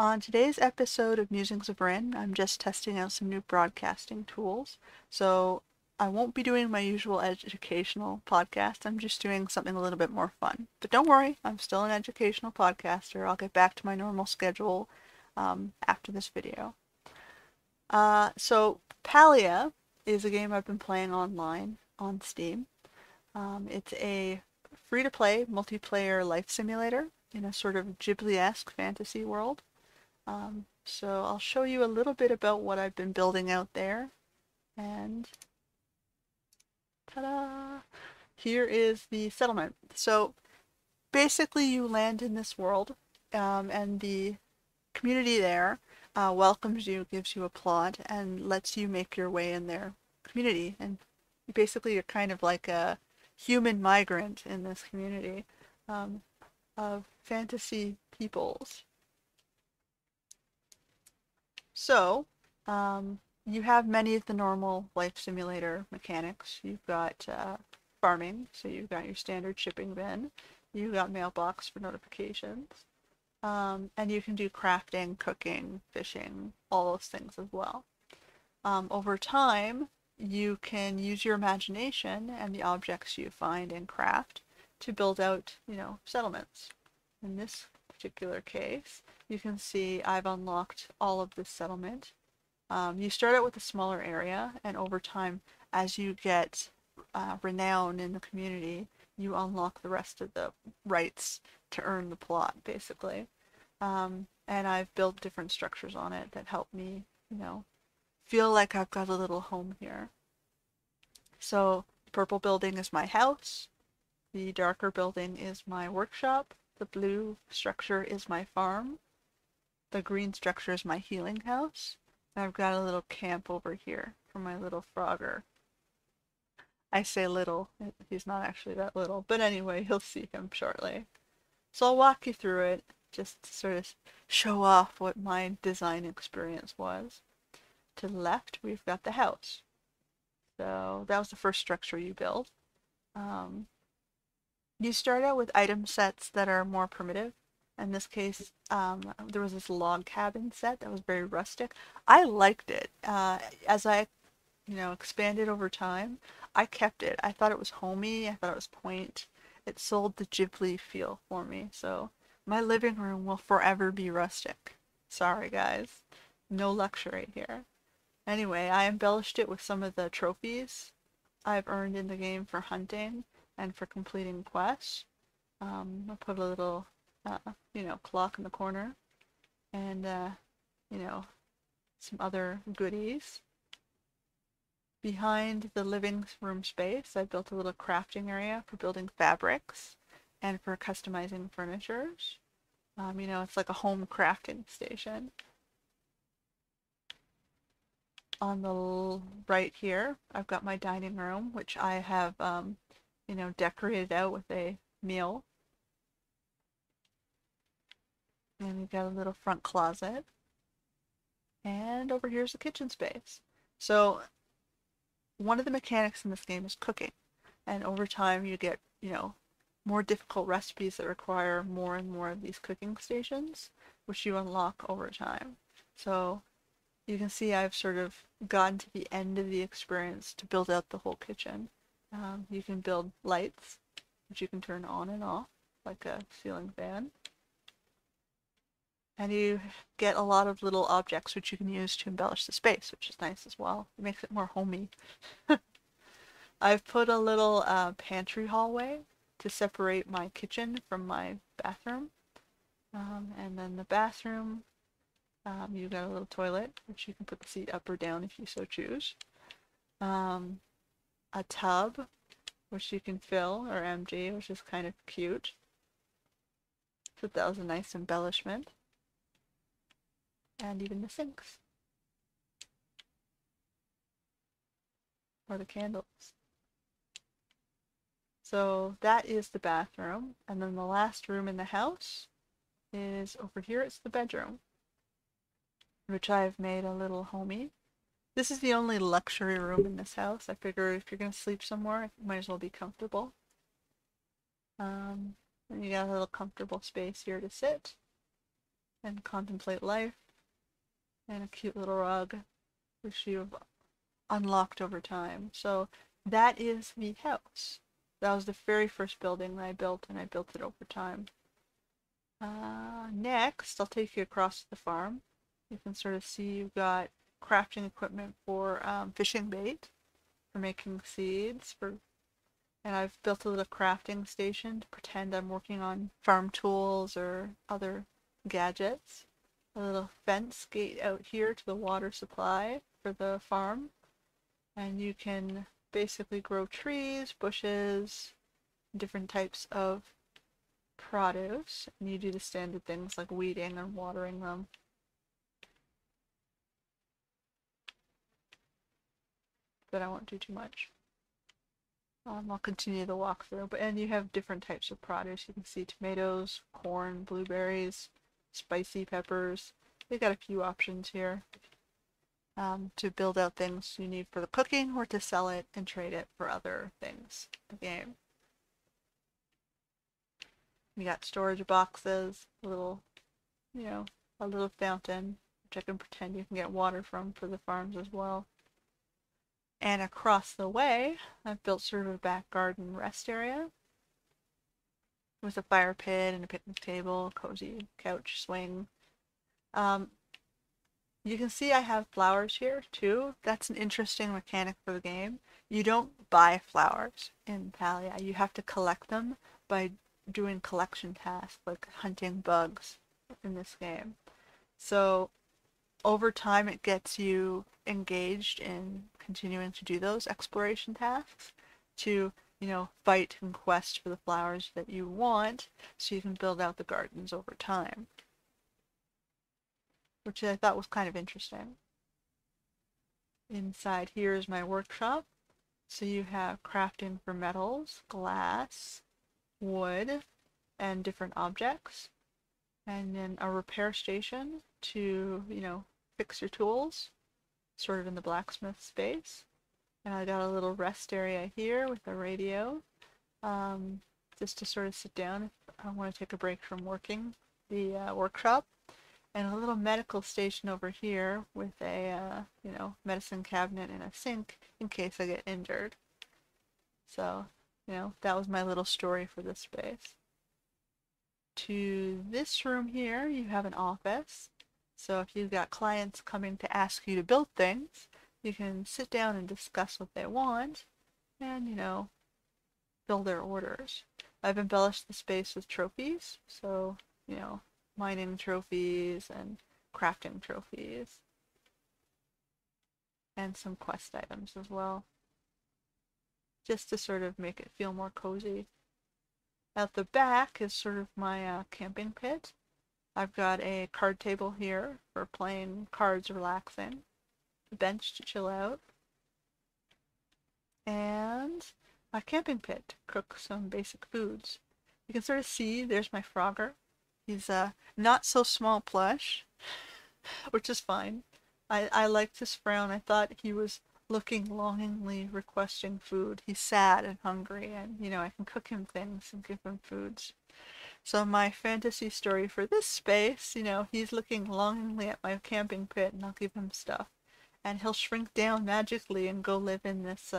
On today's episode of Musings of Rin, I'm just testing out some new broadcasting tools. So I won't be doing my usual educational podcast. I'm just doing something a little bit more fun. But don't worry, I'm still an educational podcaster. I'll get back to my normal schedule after this video. So Palia is a game I've been playing online on Steam. It's a free-to-play multiplayer life simulator in a sort of Ghibli-esque fantasy world. So I'll show you a little bit about what I've been building out there. And ta-da! Here is the settlement. So basically you land in this world, and the community there welcomes you, gives you a plot, and lets you make your way in their community. And basically you're kind of like a human migrant in this community of fantasy peoples. So, you have many of the normal life simulator mechanics. You've got farming, so you've got your standard shipping bin. You've got mailbox for notifications. And you can do crafting, cooking, fishing, all those things as well. Over time, you can use your imagination and the objects you find and craft to build out, settlements. In this particular case, you can see I've unlocked all of this settlement. You start out with a smaller area, and over time, as you get renown in the community, you unlock the rest of the rights to earn the plot, basically. And I've built different structures on it that help me, feel like I've got a little home here. So, the purple building is my house. The darker building is my workshop. The blue structure is my farm. The green structure is my healing house. And I've got a little camp over here for my little frogger. I say little, he's not actually that little, but anyway, you'll see him shortly. So I'll walk you through it just to sort of show off what my design experience was. To the left, we've got the house. So that was the first structure you build. You start out with item sets that are more primitive. In this case, there was this log cabin set that was very rustic. I liked it. As I, expanded over time, I kept it. I thought it was homey. I thought it was quaint. It sold the Ghibli feel for me. So my living room will forever be rustic. Sorry, guys. No luxury here. Anyway, I embellished it with some of the trophies I've earned in the game for hunting and for completing quests. I put a little, clock in the corner and, some other goodies. Behind the living room space, I built a little crafting area for building fabrics and for customizing furnitures. It's like a home crafting station. On the right here, I've got my dining room, which I have, decorated out with a meal. And we've got a little front closet. And over here's the kitchen space. So one of the mechanics in this game is cooking. And over time you get, more difficult recipes that require more and more of these cooking stations, which you unlock over time. So you can see I've sort of gotten to the end of the experience to build out the whole kitchen. You can build lights, which you can turn on and off, like a ceiling fan. And you get a lot of little objects which you can use to embellish the space, which is nice as well. It makes it more homey. I've put a little pantry hallway to separate my kitchen from my bathroom. And then the bathroom, you've got a little toilet, which you can put the seat up or down if you so choose. A tub, which you can fill or empty, which is kind of cute. So that was a nice embellishment. And even the sinks. Or the candles. So that is the bathroom. And then the last room in the house is over here. It's the bedroom, which I've made a little homey. This is the only luxury room in this house. I figure if you're going to sleep somewhere, you might as well be comfortable. And you got a little comfortable space here to sit. and contemplate life, and a cute little rug, which you've unlocked over time. So that is the house. That was the very first building that I built, and I built it over time. Next, I'll take you across the farm. You can sort of see you've got crafting equipment for fishing bait, for making seeds, and I've built a little crafting station to pretend I'm working on farm tools or other gadgets. A little fence gate out here to the water supply for the farm, and you can basically grow trees, bushes, different types of produce, and you do the standard things like weeding and watering them. But I won't do too much. I'll continue the walkthrough. And you have different types of produce. You can see tomatoes, corn, blueberries, spicy peppers. They've got a few options here to build out things you need for the cooking or to sell it and trade it for other things in the game. You got storage boxes, a little fountain, which I can pretend you can get water from for the farms as well. And across the way, I've built sort of a back garden rest area with a fire pit and a picnic table, cozy couch swing. You can see I have flowers here too. That's an interesting mechanic for the game. You don't buy flowers in Palia. You have to collect them by doing collection tasks like hunting bugs in this game. So over time it gets you engaged in continuing to do those exploration tasks to, fight and quest for the flowers that you want so you can build out the gardens over time, which I thought was kind of interesting. Inside here is my workshop. So you have crafting for metals, glass, wood, and different objects. And then a repair station to, fix your tools, sort of in the blacksmith space. And I got a little rest area here with a radio, just to sort of sit down if I want to take a break from working the workshop. And a little medical station over here with a, medicine cabinet and a sink in case I get injured. So, that was my little story for this space. To this room here, you have an office. So if you've got clients coming to ask you to build things, you can sit down and discuss what they want and, fill their orders. I've embellished the space with trophies, so, mining trophies and crafting trophies, and some quest items as well, just to sort of make it feel more cozy. At the back is sort of my camping pit. I've got a card table here for playing cards, relaxing, a bench to chill out, and a camping pit to cook some basic foods. You can sort of see there's my Frogger. He's a not so small plush, which is fine. I liked his frown. I thought he was looking longingly requesting food. He's sad and hungry, and I can cook him things and give him foods. So my fantasy story for this space, he's looking longingly at my camping pit, and I'll give him stuff. And he'll shrink down magically and go live in this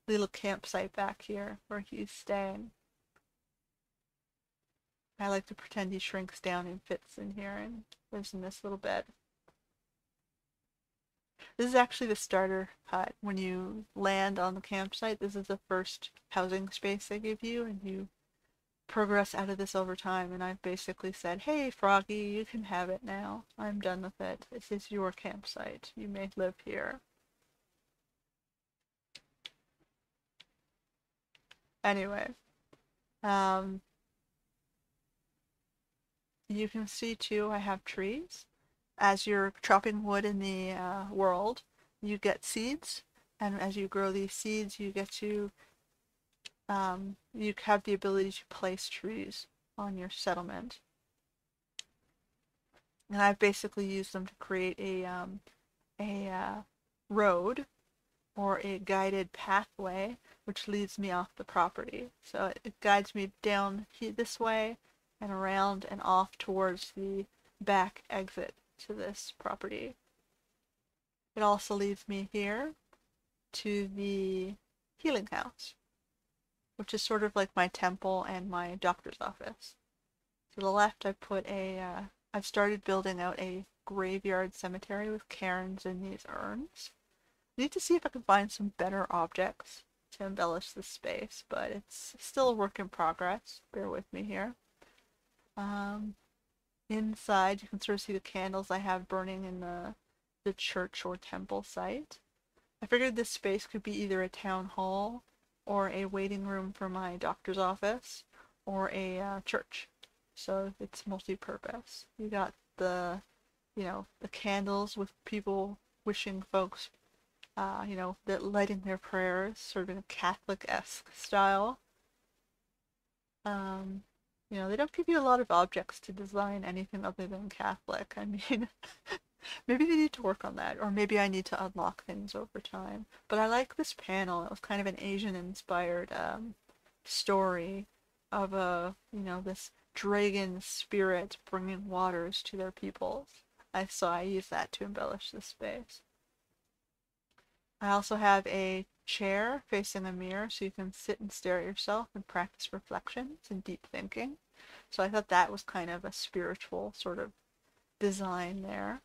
little campsite back here where he's staying. I like to pretend he shrinks down and fits in here and lives in this little bed. This is actually the starter hut. When you land on the campsite, this is the first housing space they give you, and you progress out of this over time. And I've basically said, hey, Froggy, you can have it now. I'm done with it. This is your campsite. You may live here. Anyway, you can see too, I have trees. As you're chopping wood in the world, you get seeds, and as you grow these seeds, you get to you have the ability to place trees on your settlement. And I've basically used them to create a road or a guided pathway which leads me off the property. So it guides me down this way and around and off towards the back exit to this property. It also leads me here to the healing house, which is sort of like my temple and my doctor's office. To the left, I've started building out a graveyard cemetery with cairns in these urns. I need to see if I can find some better objects to embellish this space, but it's still a work in progress. Bear with me here. Um, Inside, you can sort of see the candles I have burning in the church or temple site. I figured this space could be either a town hall or a waiting room for my doctor's office or a church. So it's multi-purpose. You got the candles with people wishing folks, that lighting their prayers, sort of in a Catholic-esque style. Um, they don't give you a lot of objects to design anything other than Catholic. I mean, maybe they need to work on that, or maybe I need to unlock things over time. But I like this panel. It was kind of an Asian-inspired story of this dragon spirit bringing waters to their peoples. I use that to embellish this space. I also have a chair facing a mirror so you can sit and stare at yourself and practice reflections and deep thinking. So I thought that was kind of a spiritual sort of design there.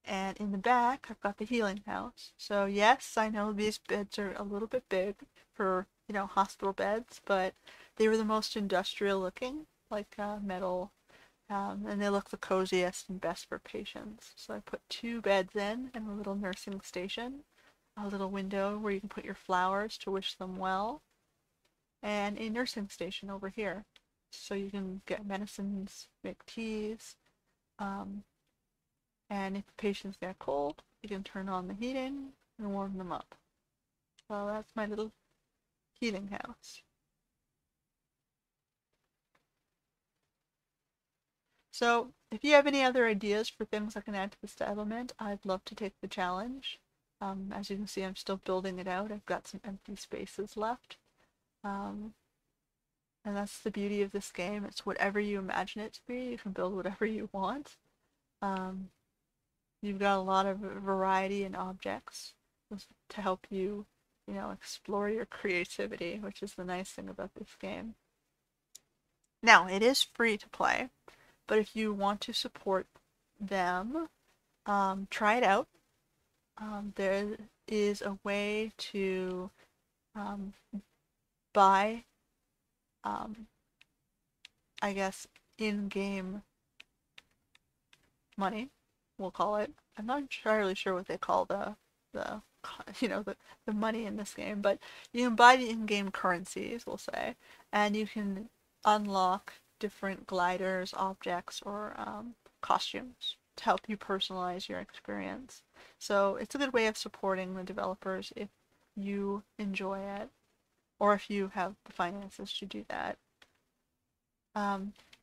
And in the back, I've got the healing house. So yes, I know these beds are a little bit big for, hospital beds, but they were the most industrial looking, like metal, and they look the coziest and best for patients. So I put 2 beds in and a little nursing station, a little window where you can put your flowers to wish them well, and a nursing station over here. So you can get medicines, make teas, and if the patients get cold, you can turn on the heating and warm them up. So that's my little healing house. So if you have any other ideas for things I can add to this element, I'd love to take the challenge. As you can see, I'm still building it out. I've got some empty spaces left. And that's the beauty of this game. It's whatever you imagine it to be. You can build whatever you want. You've got a lot of variety in objects to help you, explore your creativity, which is the nice thing about this game. Now, it is free to play, but if you want to support them, try it out. There is a way to buy, I guess, in-game money, we'll call it. I'm not entirely sure what they call the the money in this game, but you can buy the in-game currencies, we'll say, and you can unlock different gliders, objects, or costumes to help you personalize your experience. So it's a good way of supporting the developers if you enjoy it, or if you have the finances to do that.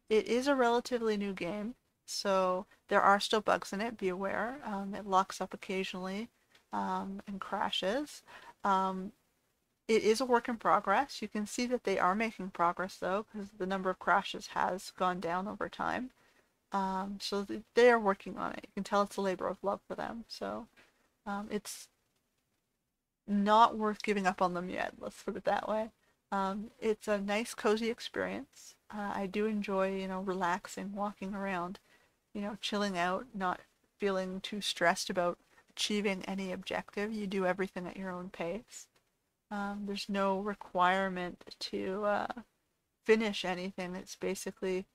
It is a relatively new game, so there are still bugs in it, be aware. It locks up occasionally and crashes. It is a work in progress. You can see that they are making progress though, because the number of crashes has gone down over time. So they are working on it. You can tell it's a labor of love for them. So it's not worth giving up on them yet, let's put it that way. It's a nice, cozy experience. I do enjoy, relaxing, walking around, chilling out, not feeling too stressed about achieving any objective. You do everything at your own pace. There's no requirement to finish anything. It's basically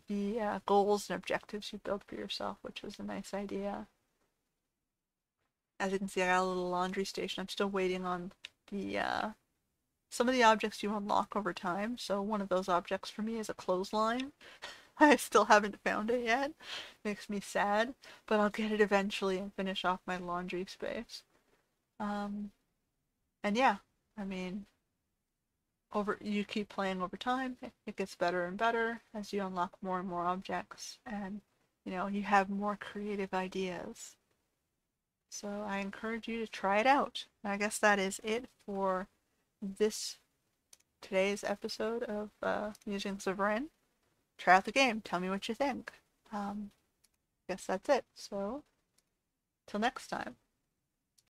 the goals and objectives you build for yourself, which was a nice idea. As you can see, I got a little laundry station. I'm still waiting on the some of the objects you unlock over time. So one of those objects for me is a clothesline. I still haven't found it yet. Makes me sad, but I'll get it eventually and finish off my laundry space. And yeah, I mean, you keep playing over time, it gets better and better as you unlock more and more objects, and you have more creative ideas. So I encourage you to try it out. And I guess that is it for today's episode of Musings of Rin. try out the game. Tell me what you think. Guess that's it. So, till next time.